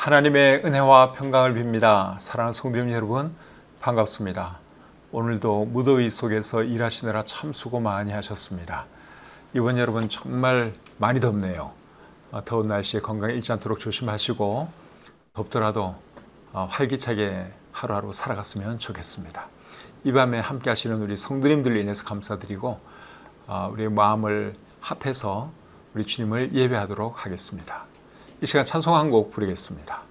하나님의 은혜와 평강을 빕니다. 사랑하는 성도님 여러분, 반갑습니다. 오늘도 무더위 속에서 일하시느라 참 수고 많이 하셨습니다. 이번 여러분 정말 많이 덥네요. 더운 날씨에 건강 잃지 않도록 조심하시고 덥더라도 활기차게 하루하루 살아갔으면 좋겠습니다. 이 밤에 함께 하시는 우리 성도님들로 인해서 감사드리고 우리의 마음을 합해서 우리 주님을 예배하도록 하겠습니다. 이 시간 찬송 한 곡 부르겠습니다.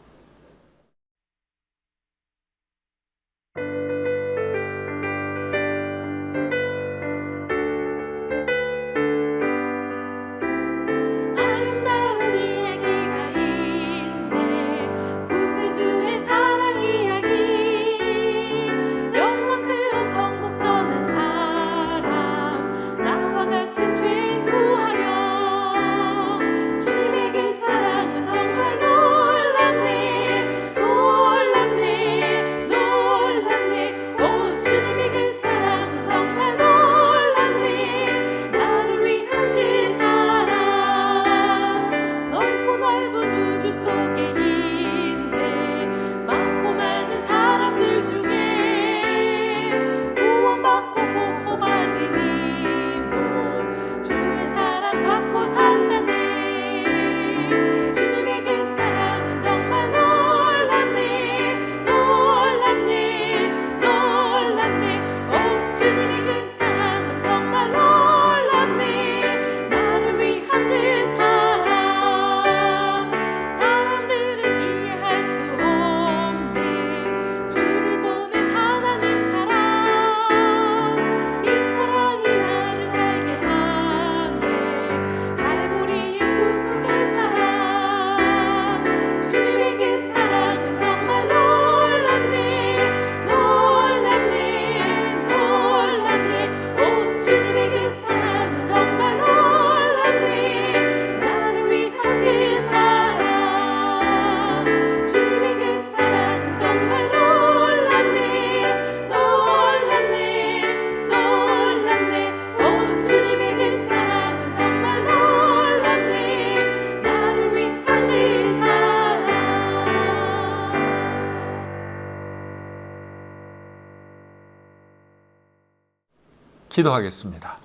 기도하겠습니다.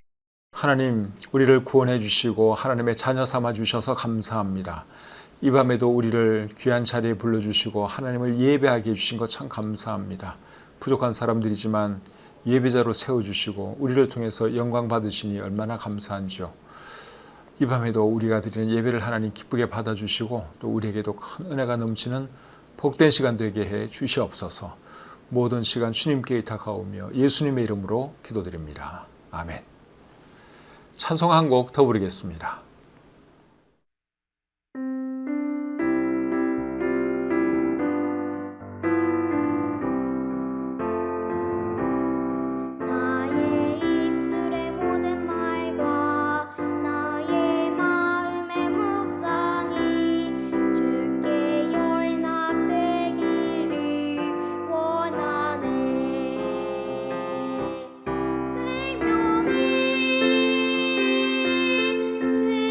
하나님, 우리를 구원해 주시고 하나님의 자녀 삼아 주셔서 감사합니다. 이 밤에도 우리를 귀한 자리에 불러주시고 하나님을 예배하게 해주신 것 참 감사합니다. 부족한 사람들이지만 예배자로 세워주시고 우리를 통해서 영광 받으시니 얼마나 감사한지요. 이 밤에도 우리가 드리는 예배를 하나님 기쁘게 받아주시고 또 우리에게도 큰 은혜가 넘치는 복된 시간 되게 해 주시옵소서. 모든 시간 주님께 의탁하오며 예수님의 이름으로 기도드립니다. 아멘. 찬송 한 곡 더 부르겠습니다. 생명이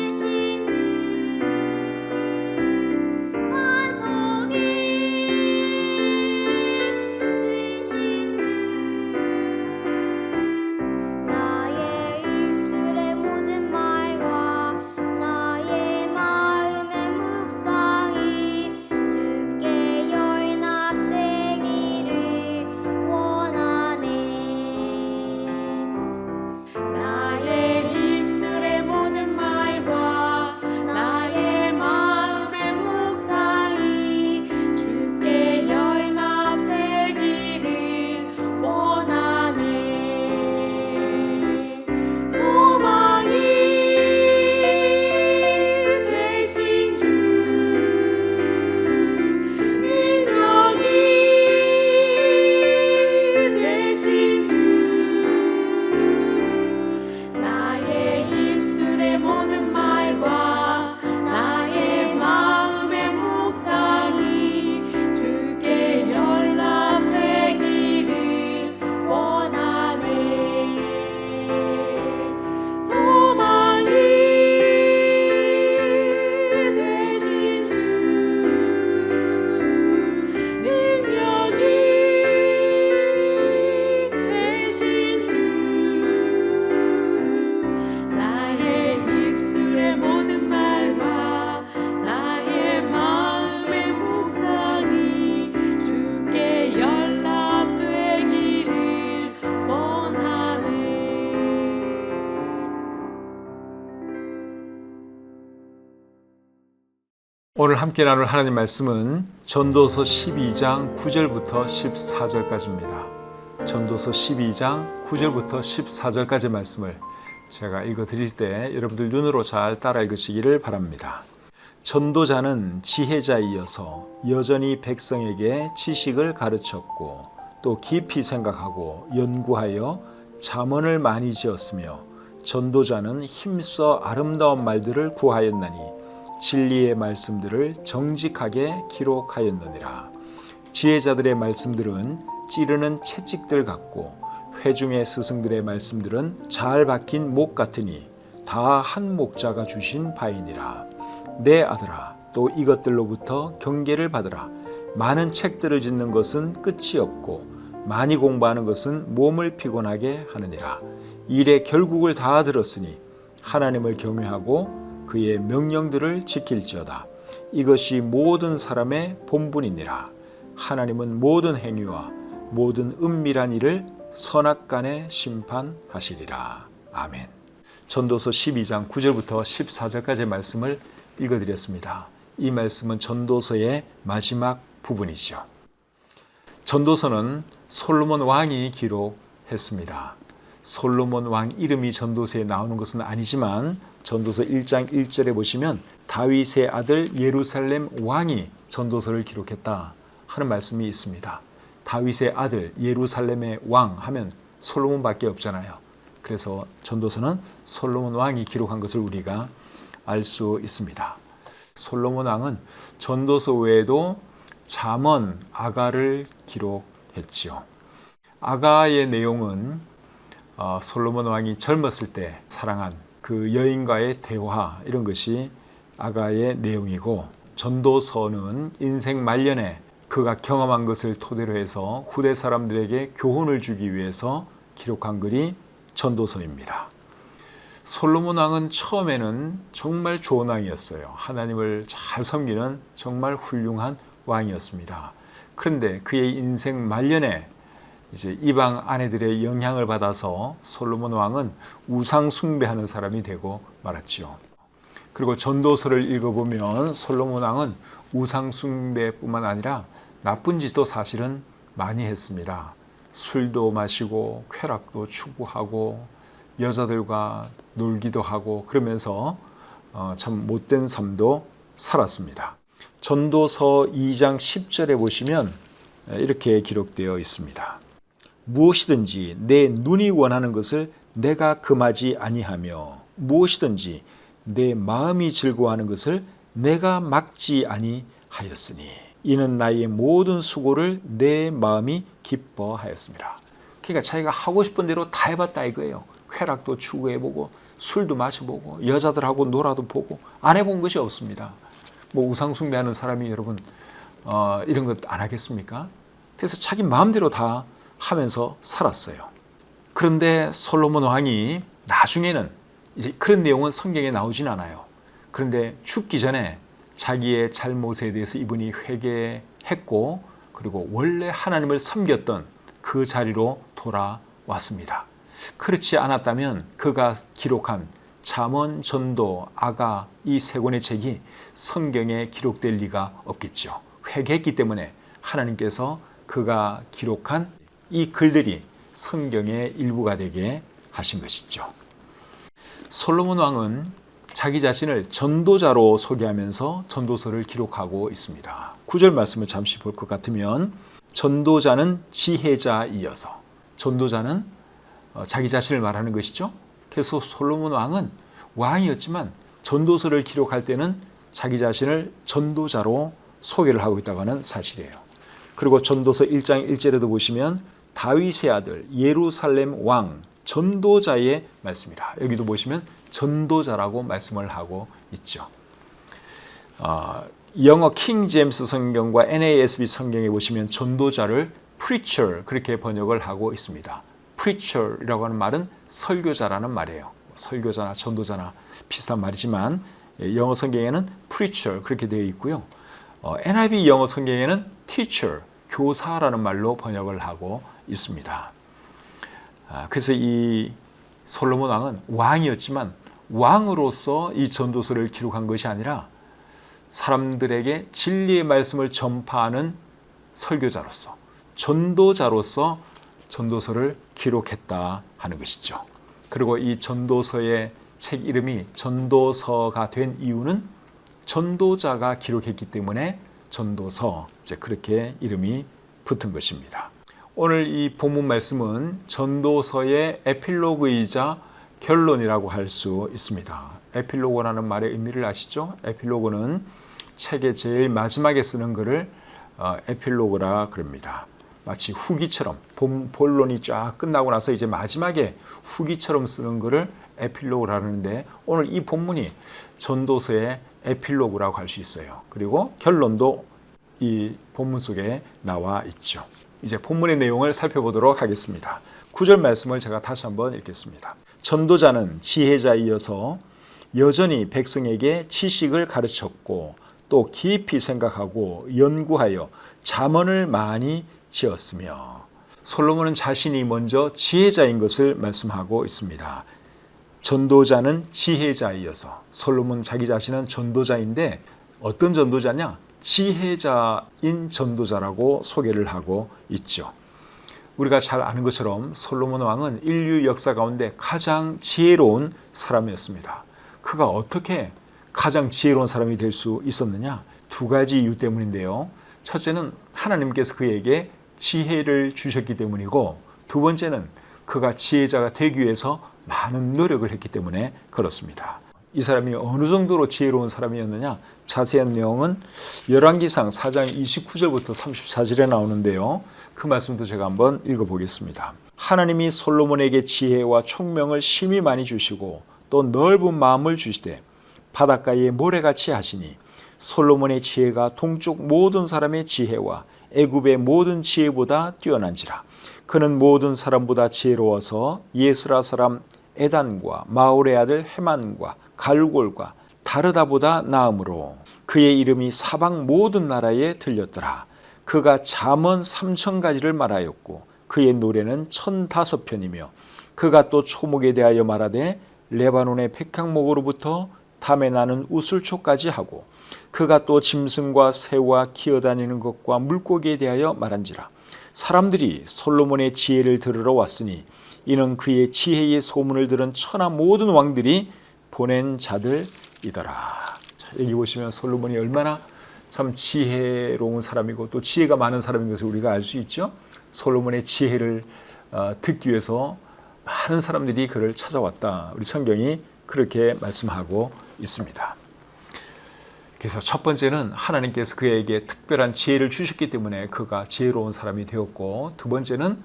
오늘 함께 나눌 하나님 말씀은 전도서 12장 9절부터 14절까지입니다. 전도서 12장 9절부터 14절까지 말씀을 제가 읽어드릴 때 여러분들 눈으로 잘 따라 읽으시기를 바랍니다. 전도자는 지혜자이어서 여전히 백성에게 지식을 가르쳤고 또 깊이 생각하고 연구하여 잠언을 많이 지었으며 전도자는 힘써 아름다운 말들을 구하였나니 진리의 말씀들을 정직하게 기록하였느니라. 지혜자들의 말씀들은 찌르는 채찍들 같고 회중의 스승들의 말씀들은 잘 박힌 목 같으니 다 한 목자가 주신 바이니라. 내 아들아, 또 이것들로부터 경계를 받으라. 많은 책들을 짓는 것은 끝이 없고 많이 공부하는 것은 몸을 피곤하게 하느니라. 일의 결국을 다 들었으니 하나님을 경외하고 그의 명령들을 지킬지어다. 이것이 모든 사람의 본분이니라. 하나님은 모든 행위와 모든 은밀한 일을 선악간에 심판하시리라. 아멘. 전도서 12장 9절부터 14절까지의 말씀을 읽어드렸습니다. 이 말씀은 전도서의 마지막 부분이죠. 전도서는 솔로몬 왕이 기록했습니다. 솔로몬 왕 이름이 전도서에 나오는 것은 아니지만 전도서 1장 1절에 보시면 다윗의 아들 예루살렘 왕이 전도서를 기록했다 하는 말씀이 있습니다. 다윗의 아들 예루살렘의 왕 하면 솔로몬밖에 없잖아요. 그래서 전도서는 솔로몬 왕이 기록한 것을 우리가 알 수 있습니다. 솔로몬 왕은 전도서 외에도 잠언, 아가를 기록했지요. 아가의 내용은 솔로몬 왕이 젊었을 때 사랑한 그 여인과의 대화, 이런 것이 아가의 내용이고, 전도서는 인생 말년에 그가 경험한 것을 토대로 해서 후대 사람들에게 교훈을 주기 위해서 기록한 글이 전도서입니다. 솔로몬 왕은 처음에는 정말 좋은 왕이었어요. 하나님을 잘 섬기는 정말 훌륭한 왕이었습니다. 그런데 그의 인생 말년에 이제 이방 아내들의 영향을 받아서 솔로몬 왕은 우상 숭배하는 사람이 되고 말았죠. 그리고 전도서를 읽어보면 솔로몬 왕은 우상 숭배뿐만 아니라 나쁜 짓도 사실은 많이 했습니다. 술도 마시고 쾌락도 추구하고 여자들과 놀기도 하고 그러면서 참 못된 삶도 살았습니다. 전도서 2장 10절에 보시면 이렇게 기록되어 있습니다. 무엇이든지 내 눈이 원하는 것을 내가 금하지 아니하며 무엇이든지 내 마음이 즐거워하는 것을 내가 막지 아니하였으니 이는 나의 모든 수고를 내 마음이 기뻐하였습니다. 그러니까 자기가 하고 싶은 대로 다 해봤다 이거예요. 쾌락도 추구해보고 술도 마셔보고 여자들하고 놀아도 보고 안 해본 것이 없습니다. 뭐 우상 숭배하는 사람이 여러분 이런 것 안 하겠습니까? 그래서 자기 마음대로 다 하면서 살았어요. 그런데 솔로몬 왕이 나중에는 이제 그런 내용은 성경에 나오진 않아요. 그런데 죽기 전에 자기의 잘못에 대해서 이분이 회개했고 그리고 원래 하나님을 섬겼던 그 자리로 돌아왔습니다. 그렇지 않았다면 그가 기록한 잠언, 전도, 아가 이 세 권의 책이 성경에 기록될 리가 없겠죠. 회개했기 때문에 하나님께서 그가 기록한 이 글들이 성경의 일부가 되게 하신 것이죠. 솔로몬 왕은 자기 자신을 전도자로 소개하면서 전도서를 기록하고 있습니다. 9절 말씀을 잠시 볼 것 같으면 전도자는 지혜자이어서, 전도자는 자기 자신을 말하는 것이죠. 그래서 솔로몬 왕은 왕이었지만 전도서를 기록할 때는 자기 자신을 전도자로 소개를 하고 있다고 하는 사실이에요. 그리고 전도서 1장 1절에도 보시면 다윗의 아들 예루살렘 왕 전도자의 말씀이라. 여기도 보시면 전도자라고 말씀을 하고 있죠. 영어 킹 제임스 성경과 NASB 성경에 보시면 전도자를 preacher 그렇게 번역을 하고 있습니다. preacher이라고 하는 말은 설교자라는 말이에요. 설교자나 전도자나 비슷한 말이지만 영어 성경에는 preacher 그렇게 되어 있고요. NIV 영어 성경에는 teacher, 교사라는 말로 번역을 하고 있습니다. 그래서 이 솔로몬 왕은 왕이었지만 왕으로서 이 전도서를 기록한 것이 아니라 사람들에게 진리의 말씀을 전파하는 설교자로서, 전도자로서 전도서를 기록했다 하는 것이죠. 그리고 이 전도서의 책 이름이 전도서가 된 이유는 전도자가 기록했기 때문에 전도서, 이제 그렇게 이름이 붙은 것입니다. 오늘 이 본문 말씀은 전도서의 에필로그이자 결론이라고 할 수 있습니다. 에필로그라는 말의 의미를 아시죠? 에필로그는 책의 제일 마지막에 쓰는 글을 에필로그라 그럽니다. 마치 후기처럼 본론이 쫙 끝나고 나서 이제 마지막에 후기처럼 쓰는 글을 에필로그라 하는데, 오늘 이 본문이 전도서의 에필로그라고 할 수 있어요. 그리고 결론도 이 본문 속에 나와 있죠. 이제 본문의 내용을 살펴보도록 하겠습니다. 9절 말씀을 제가 다시 한번 읽겠습니다. 전도자는 지혜자이어서 여전히 백성에게 지식을 가르쳤고 또 깊이 생각하고 연구하여 잠언을 많이 지었으며, 솔로몬은 자신이 먼저 지혜자인 것을 말씀하고 있습니다. 전도자는 지혜자이어서, 솔로몬 자기 자신은 전도자인데 어떤 전도자냐? 지혜자인 전도자라고 소개를 하고 있죠. 우리가 잘 아는 것처럼 솔로몬 왕은 인류 역사 가운데 가장 지혜로운 사람이었습니다. 그가 어떻게 가장 지혜로운 사람이 될 수 있었느냐? 두 가지 이유 때문인데요. 첫째는 하나님께서 그에게 지혜를 주셨기 때문이고, 두 번째는 그가 지혜자가 되기 위해서 많은 노력을 했기 때문에 그렇습니다. 이 사람이 어느 정도로 지혜로운 사람이었느냐? 자세한 내용은 열왕기상 4장 29절부터 34절에 나오는데요. 그 말씀도 제가 한번 읽어보겠습니다. 하나님이 솔로몬에게 지혜와 총명을 심히 많이 주시고 또 넓은 마음을 주시되 바닷가에 모래같이 하시니, 솔로몬의 지혜가 동쪽 모든 사람의 지혜와 애굽의 모든 지혜보다 뛰어난지라. 그는 모든 사람보다 지혜로워서 예스라 사람 에단과 마올의 아들 헤만과 갈골과 다르다보다 나음으로 그의 이름이 사방 모든 나라에 들렸더라. 그가 잠언 3,000가지를 말하였고 그의 노래는 1,005편이며 그가 또 초목에 대하여 말하되 레바논의 백향목으로부터 담에 나는 우슬초까지 하고, 그가 또 짐승과 새와 기어다니는 것과 물고기에 대하여 말한지라. 사람들이 솔로몬의 지혜를 들으러 왔으니 이는 그의 지혜의 소문을 들은 천하 모든 왕들이 보낸 자들이더라. 자, 여기 보시면 솔로몬이 얼마나 참 지혜로운 사람이고 또 지혜가 많은 사람인 것을 우리가 알 수 있죠. 솔로몬의 지혜를 듣기 위해서 많은 사람들이 그를 찾아왔다. 우리 성경이 그렇게 말씀하고 있습니다. 그래서 첫 번째는 하나님께서 그에게 특별한 지혜를 주셨기 때문에 그가 지혜로운 사람이 되었고, 두 번째는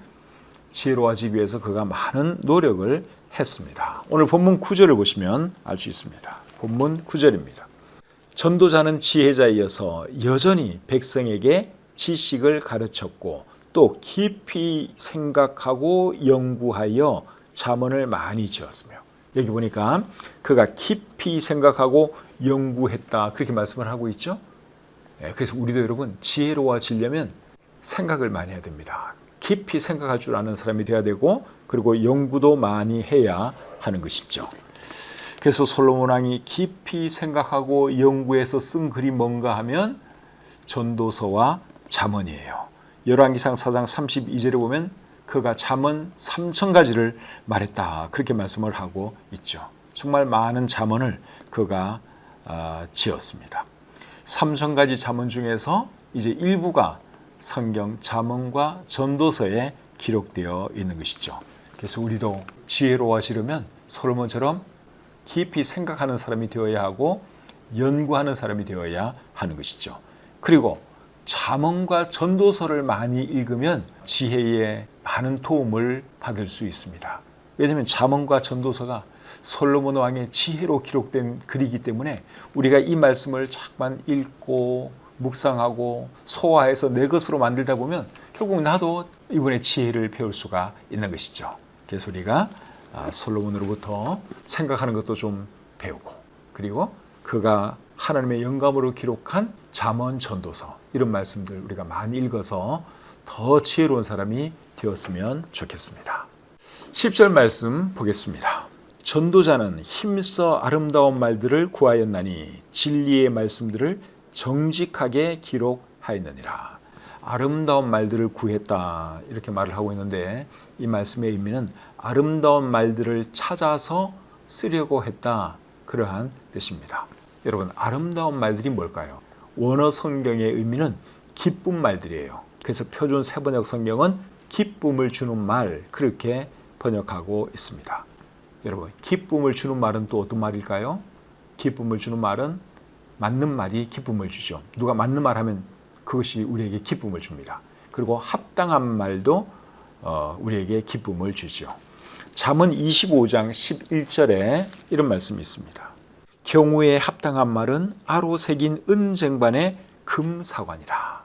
지혜로워지기 위해서 그가 많은 노력을 했습니다. 오늘 본문 9절을 보시면 알 수 있습니다. 본문 9절입니다. 전도자는 지혜자이어서 여전히 백성에게 지식을 가르쳤고 또 깊이 생각하고 연구하여 잠언을 많이 지었으며, 여기 보니까 그가 깊이 생각하고 연구했다, 그렇게 말씀을 하고 있죠. 그래서 우리도 여러분 지혜로워지려면 생각을 많이 해야 됩니다. 깊이 생각할 줄 아는 사람이 되어야 되고, 그리고 연구도 많이 해야 하는 것이죠. 그래서 솔로몬 왕이 깊이 생각하고 연구해서 쓴 글이 뭔가 하면 전도서와 잠언이에요. 열왕기상 4장 32절에 보면 그가 잠언 3,000가지를 말했다, 그렇게 말씀을 하고 있죠. 정말 많은 잠언을 그가 지었습니다. 3,000가지 잠언 중에서 이제 일부가 성경 잠언과 전도서에 기록되어 있는 것이죠. 그래서 우리도 지혜로워지려면 솔로몬처럼 깊이 생각하는 사람이 되어야 하고 연구하는 사람이 되어야 하는 것이죠. 그리고 잠언과 전도서를 많이 읽으면 지혜에 많은 도움을 받을 수 있습니다. 왜냐하면 잠언과 전도서가 솔로몬 왕의 지혜로 기록된 글이기 때문에 우리가 이 말씀을 자꾸만 읽고 묵상하고 소화해서 내 것으로 만들다 보면 결국 나도 이분의 지혜를 배울 수가 있는 것이죠. 그래서 우리가 솔로몬으로부터 생각하는 것도 좀 배우고, 그리고 그가 하나님의 영감으로 기록한 잠언, 전도서, 이런 말씀들 우리가 많이 읽어서 더 지혜로운 사람이 되었으면 좋겠습니다. 10절 말씀 보겠습니다. 전도자는 힘써 아름다운 말들을 구하였나니 진리의 말씀들을 정직하게 기록하였느니라. 아름다운 말들을 구했다 이렇게 말을 하고 있는데 이 말씀의 의미는 아름다운 말들을 찾아서 쓰려고 했다 그러한 뜻입니다. 여러분 아름다운 말들이 뭘까요? 원어 성경의 의미는 기쁜 말들이에요. 그래서 표준 세번역 성경은 기쁨을 주는 말 그렇게 번역하고 있습니다. 여러분 기쁨을 주는 말은 또 어떤 말일까요? 기쁨을 주는 말은 맞는 말이 기쁨을 주죠. 누가 맞는 말 하면 그것이 우리에게 기쁨을 줍니다. 그리고 합당한 말도 우리에게 기쁨을 주죠. 잠언 25장 11절에 이런 말씀이 있습니다. 경우에 합당한 말은 아로 새긴 은쟁반의 금사관이라.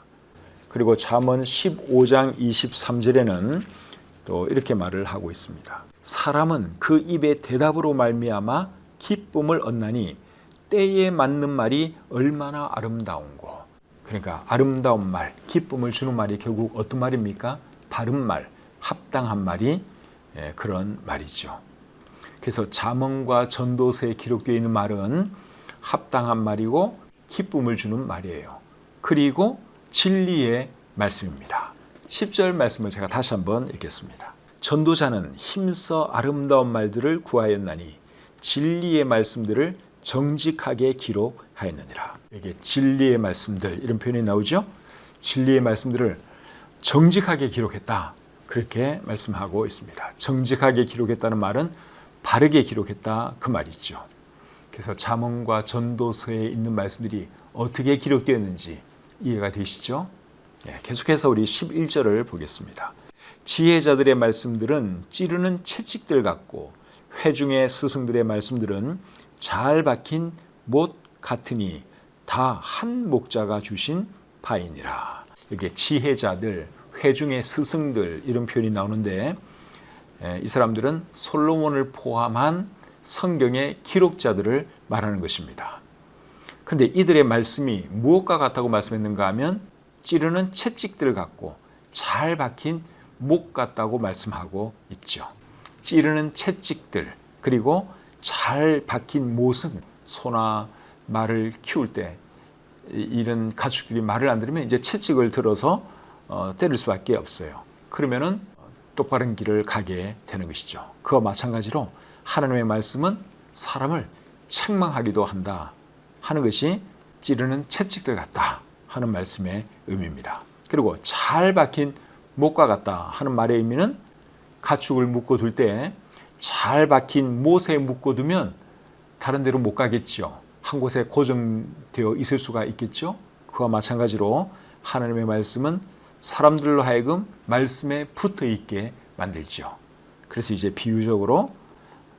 그리고 잠언 15장 23절에는 또 이렇게 말을 하고 있습니다. 사람은 그 입의 대답으로 말미암아 기쁨을 얻나니 때에 맞는 말이 얼마나 아름다운고. 그러니까 아름다운 말, 기쁨을 주는 말이 결국 어떤 말입니까? 바른 말, 합당한 말이 그런 말이죠. 그래서 잠언과 전도서에 기록되어 있는 말은 합당한 말이고 기쁨을 주는 말이에요. 그리고 진리의 말씀입니다. 10절 말씀을 제가 다시 한번 읽겠습니다. 전도자는 힘써 아름다운 말들을 구하였나니 진리의 말씀들을 정직하게 기록하였느니라. 이게 진리의 말씀들 이런 표현이 나오죠. 진리의 말씀들을 정직하게 기록했다 그렇게 말씀하고 있습니다. 정직하게 기록했다는 말은 바르게 기록했다 그 말이죠. 그래서 잠언과 전도서에 있는 말씀들이 어떻게 기록되었는지 이해가 되시죠? 계속해서 우리 11절을 보겠습니다. 지혜자들의 말씀들은 찌르는 채찍들 같고 회중의 스승들의 말씀들은 잘 박힌 못 같으니 다 한 목자가 주신 바이니라. 이게 지혜자들, 회중의 스승들 이런 표현이 나오는데 이 사람들은 솔로몬을 포함한 성경의 기록자들을 말하는 것입니다. 그런데 이들의 말씀이 무엇과 같다고 말씀했는가 하면 찌르는 채찍들 같고 잘 박힌 못 같다고 말씀하고 있죠. 찌르는 채찍들 그리고 잘 박힌 못은 소나 말을 키울 때 이런 가축들이 말을 안 들으면 이제 채찍을 들어서 때릴 수밖에 없어요. 그러면은 똑바른 길을 가게 되는 것이죠. 그와 마찬가지로 하나님의 말씀은 사람을 책망하기도 한다 하는 것이 찌르는 채찍들 같다 하는 말씀의 의미입니다. 그리고 잘 박힌 못과 같다 하는 말의 의미는 가축을 묶어둘 때 잘 박힌 못에 묶어두면 다른 데로 못 가겠죠. 한 곳에 고정되어 있을 수가 있겠죠. 그와 마찬가지로 하나님의 말씀은 사람들로 하여금 말씀에 붙어 있게 만들죠. 그래서 이제 비유적으로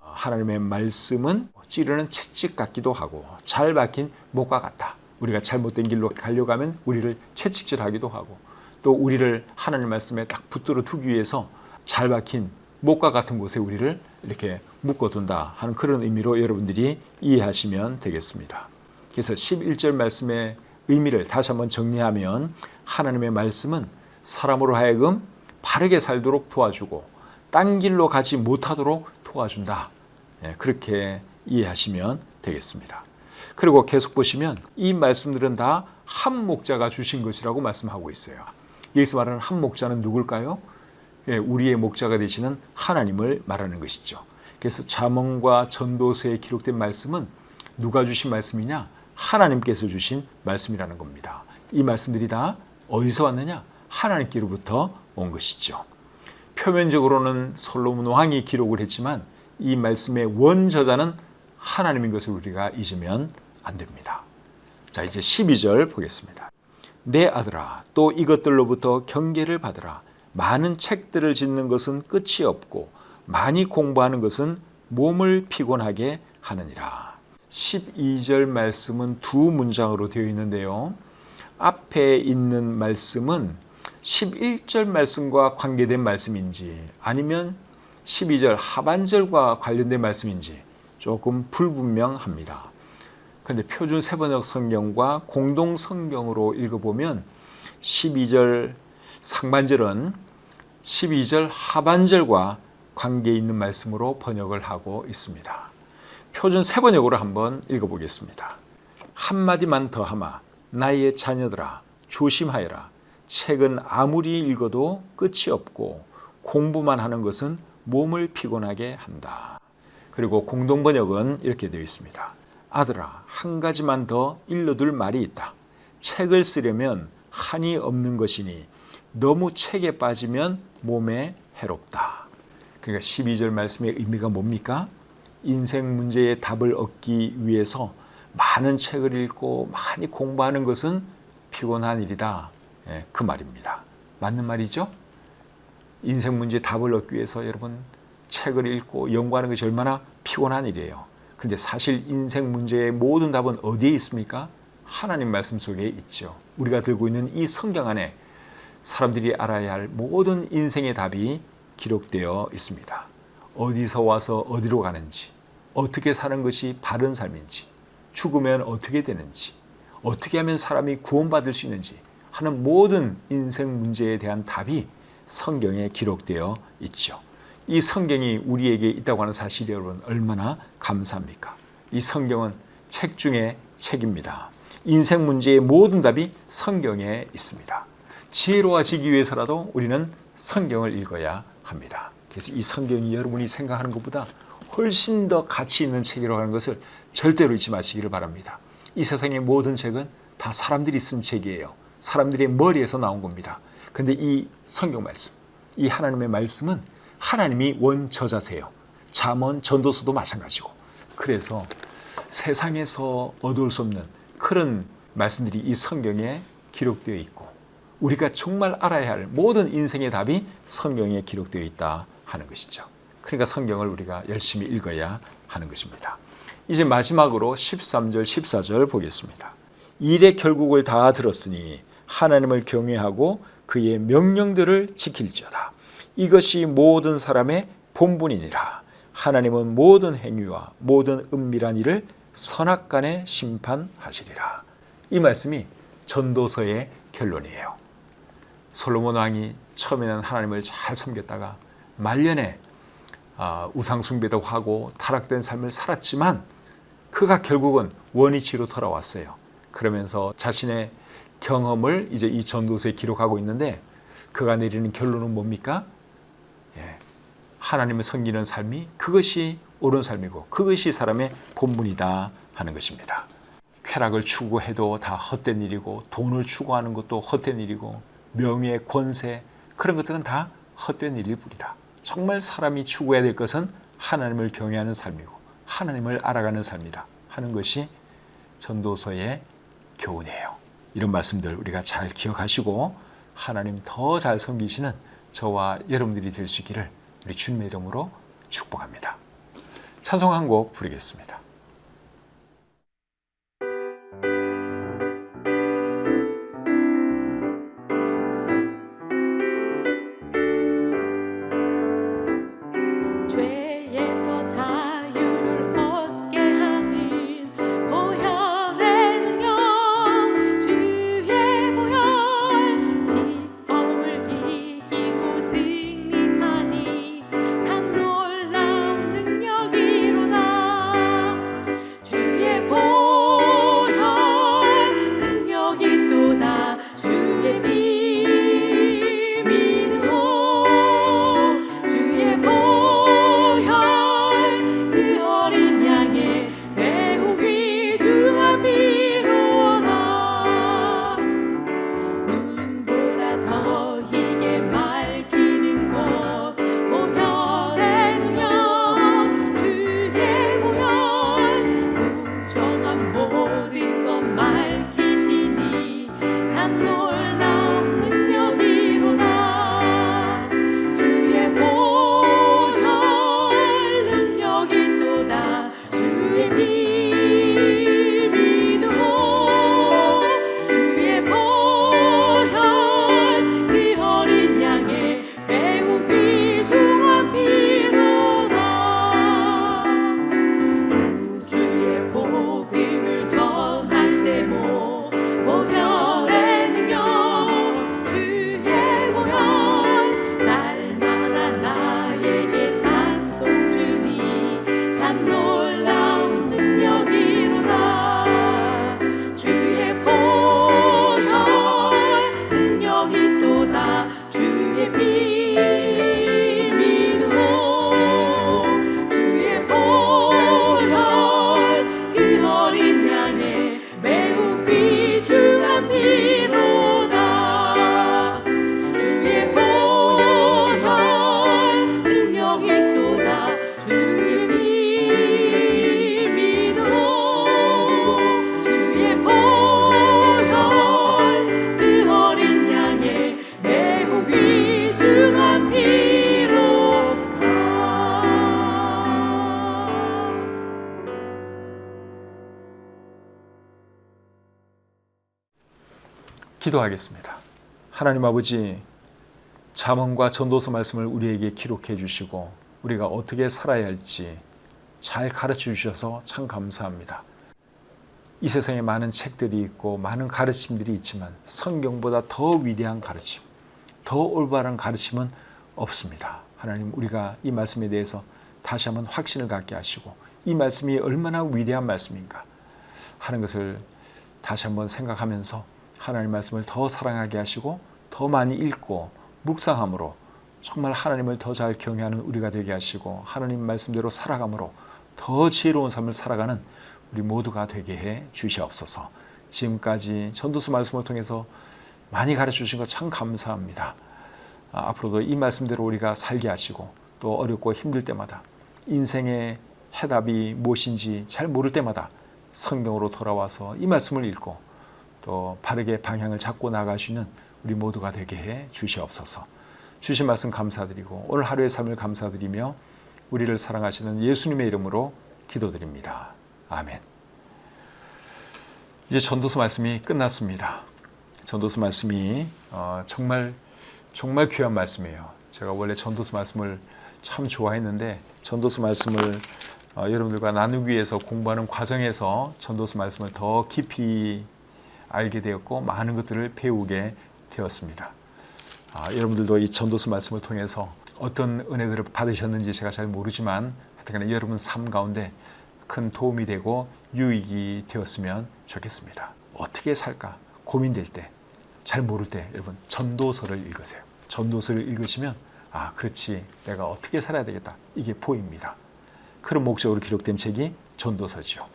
하나님의 말씀은 찌르는 채찍 같기도 하고 잘 박힌 못과 같다. 우리가 잘못된 길로 가려고 하면 우리를 채찍질하기도 하고 또 우리를 하나님 말씀에 딱 붙들어 두기 위해서 잘 박힌 못과 같은 곳에 우리를 이렇게 묶어둔다 하는 그런 의미로 여러분들이 이해하시면 되겠습니다. 그래서 11절 말씀의 의미를 다시 한번 정리하면 하나님의 말씀은 사람으로 하여금 바르게 살도록 도와주고 딴 길로 가지 못하도록 도와준다. 그렇게 이해하시면 되겠습니다. 그리고 계속 보시면 이 말씀들은 다 한 목자가 주신 것이라고 말씀하고 있어요. 여기서 말하는 한 목자는 누굴까요? 우리의 목자가 되시는 하나님을 말하는 것이죠. 그래서 잠언과 전도서에 기록된 말씀은 누가 주신 말씀이냐? 하나님께서 주신 말씀이라는 겁니다. 이 말씀들이 다 어디서 왔느냐? 하나님께로부터 온 것이죠. 표면적으로는 솔로몬 왕이 기록을 했지만 이 말씀의 원저자는 하나님인 것을 우리가 잊으면 안 됩니다. 자, 이제 12절 보겠습니다. 내 아들아, 또 이것들로부터 경계를 받으라. 많은 책들을 짓는 것은 끝이 없고 많이 공부하는 것은 몸을 피곤하게 하느니라. 12절 말씀은 두 문장으로 되어 있는데요. 앞에 있는 말씀은 11절 말씀과 관계된 말씀인지 아니면 12절 하반절과 관련된 말씀인지 조금 불분명합니다. 그런데 표준 세번역 성경과 공동 성경으로 읽어보면 12절 상반절은 12절 하반절과 관계 있는 말씀으로 번역을 하고 있습니다. 표준 세번역으로 한번 읽어보겠습니다. 한마디만 더하마 나의 자녀들아 조심하여라. 책은 아무리 읽어도 끝이 없고 공부만 하는 것은 몸을 피곤하게 한다. 그리고 공동번역은 이렇게 되어 있습니다. 아들아 한 가지만 더 일러둘 말이 있다. 책을 쓰려면 한이 없는 것이니 너무 책에 빠지면 몸에 해롭다. 그러니까 12절 말씀의 의미가 뭡니까? 인생 문제의 답을 얻기 위해서 많은 책을 읽고 많이 공부하는 것은 피곤한 일이다. 그 말입니다. 맞는 말이죠? 인생 문제의 답을 얻기 위해서 여러분 책을 읽고 연구하는 것이 얼마나 피곤한 일이에요. 근데 사실 인생 문제의 모든 답은 어디에 있습니까? 하나님 말씀 속에 있죠. 우리가 들고 있는 이 성경 안에 사람들이 알아야 할 모든 인생의 답이 기록되어 있습니다. 어디서 와서 어디로 가는지, 어떻게 사는 것이 바른 삶인지, 죽으면 어떻게 되는지, 어떻게 하면 사람이 구원받을 수 있는지 하는 모든 인생 문제에 대한 답이 성경에 기록되어 있죠. 이 성경이 우리에게 있다고 하는 사실이 여러분 얼마나 감사합니까? 이 성경은 책 중에 책입니다. 인생 문제의 모든 답이 성경에 있습니다. 지혜로워지기 위해서라도 우리는 성경을 읽어야 합니다. 그래서 이 성경이 여러분이 생각하는 것보다 훨씬 더 가치 있는 책이라고 하는 것을 절대로 잊지 마시기를 바랍니다. 이 세상의 모든 책은 다 사람들이 쓴 책이에요. 사람들의 머리에서 나온 겁니다. 근데 이 성경 말씀, 이 하나님의 말씀은 하나님이 원저자세요. 잠언, 전도서도 마찬가지고. 그래서 세상에서 얻을 수 없는 그런 말씀들이 이 성경에 기록되어 있고 우리가 정말 알아야 할 모든 인생의 답이 성경에 기록되어 있다 하는 것이죠. 그러니까 성경을 우리가 열심히 읽어야 하는 것입니다. 이제 마지막으로 13절, 14절 보겠습니다. 일의 결국을 다 들었으니 하나님을 경외하고 그의 명령들을 지킬지어다. 이것이 모든 사람의 본분이니라. 하나님은 모든 행위와 모든 은밀한 일을 선악간에 심판하시리라. 이 말씀이 전도서의 결론이에요. 솔로몬 왕이 처음에는 하나님을 잘 섬겼다가 말년에 우상 숭배도 하고 타락된 삶을 살았지만 그가 결국은 원위치로 돌아왔어요. 그러면서 자신의 경험을 이제 이 전도서에 기록하고 있는데 그가 내리는 결론은 뭡니까? 하나님을 섬기는 삶이 그것이 옳은 삶이고 그것이 사람의 본분이다 하는 것입니다. 쾌락을 추구해도 다 헛된 일이고 돈을 추구하는 것도 헛된 일이고 명예, 권세 그런 것들은 다 헛된 일일 뿐이다. 정말 사람이 추구해야 될 것은 하나님을 경외하는 삶이고 하나님을 알아가는 삶이다 하는 것이 전도서의 교훈이에요. 이런 말씀들 우리가 잘 기억하시고 하나님 더 잘 섬기시는 저와 여러분들이 될 수 있기를 우리 주님의 이름으로 축복합니다. 찬송 한 곡 부르겠습니다. 죄에서 자유를 얻게 하는 보혈의 능력 주의 보혈 시험을 이기고 승리하니 참 놀라운 능력이로다 기도하겠습니다. 하나님 아버지, 잠언과 전도서 말씀을 우리에게 기록해 주시고 우리가 어떻게 살아야 할지 잘 가르쳐 주셔서 참 감사합니다. 이 세상에 많은 책들이 있고 많은 가르침들이 있지만 성경보다 더 위대한 가르침, 더 올바른 가르침은 없습니다. 하나님, 우리가 이 말씀에 대해서 다시 한번 확신을 갖게 하시고 이 말씀이 얼마나 위대한 말씀인가 하는 것을 다시 한번 생각하면서 하나님 말씀을 더 사랑하게 하시고 더 많이 읽고 묵상함으로 정말 하나님을 더 잘 경외하는 우리가 되게 하시고 하나님 말씀대로 살아감으로 더 지혜로운 삶을 살아가는 우리 모두가 되게 해 주시옵소서. 지금까지 전도서 말씀을 통해서 많이 가르쳐 주신 것 참 감사합니다. 앞으로도 이 말씀대로 우리가 살게 하시고 또 어렵고 힘들 때마다 인생의 해답이 무엇인지 잘 모를 때마다 성경으로 돌아와서 이 말씀을 읽고 또 바르게 방향을 잡고 나가시는 우리 모두가 되게 해 주시옵소서. 주신 말씀 감사드리고 오늘 하루의 삶을 감사드리며 우리를 사랑하시는 예수님의 이름으로 기도드립니다. 아멘. 이제 전도서 말씀이 끝났습니다. 전도서 말씀이 정말 귀한 말씀이에요. 제가 원래 전도서 말씀을 참 좋아했는데 전도서 말씀을 여러분들과 나누기 위해서 공부하는 과정에서 전도서 말씀을 더 깊이 알게 되었고 많은 것들을 배우게 되었습니다. 여러분들도 이 전도서 말씀을 통해서 어떤 은혜들을 받으셨는지 제가 잘 모르지만 하여튼 여러분 삶 가운데 큰 도움이 되고 유익이 되었으면 좋겠습니다. 어떻게 살까 고민될 때, 잘 모를 때 여러분 전도서를 읽으세요. 전도서를 읽으시면 그렇지, 내가 어떻게 살아야 되겠다, 이게 보입니다. 그런 목적으로 기록된 책이 전도서지요.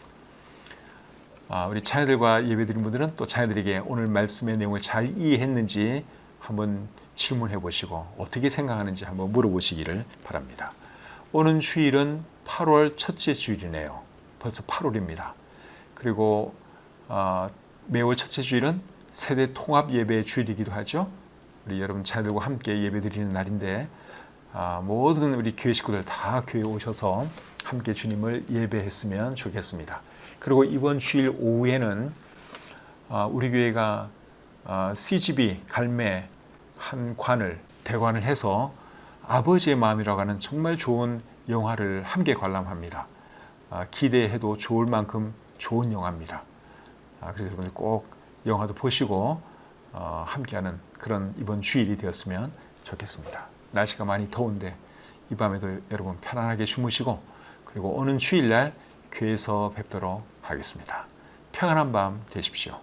우리 자녀들과 예배드린 분들은 또 자녀들에게 오늘 말씀의 내용을 잘 이해했는지 한번 질문해 보시고 어떻게 생각하는지 한번 물어보시기를 바랍니다. 오는 주일은 8월 첫째 주일이네요. 벌써 8월입니다. 그리고 매월 첫째 주일은 세대 통합 예배 주일이기도 하죠. 우리 여러분 자녀들과 함께 예배 드리는 날인데 모든 우리 교회 식구들 다 교회에 오셔서 함께 주님을 예배했으면 좋겠습니다. 그리고 이번 주일 오후에는 우리 교회가 CGV 갈매 한 대관을 해서 아버지의 마음이라고 하는 정말 좋은 영화를 함께 관람합니다. 기대해도 좋을 만큼 좋은 영화입니다. 그래서 여러분들 꼭 영화도 보시고 함께하는 그런 이번 주일이 되었으면 좋겠습니다. 날씨가 많이 더운데 이 밤에도 여러분 편안하게 주무시고 그리고 오는 주일날 교회에서 뵙도록 하겠습니다. 평안한 밤 되십시오.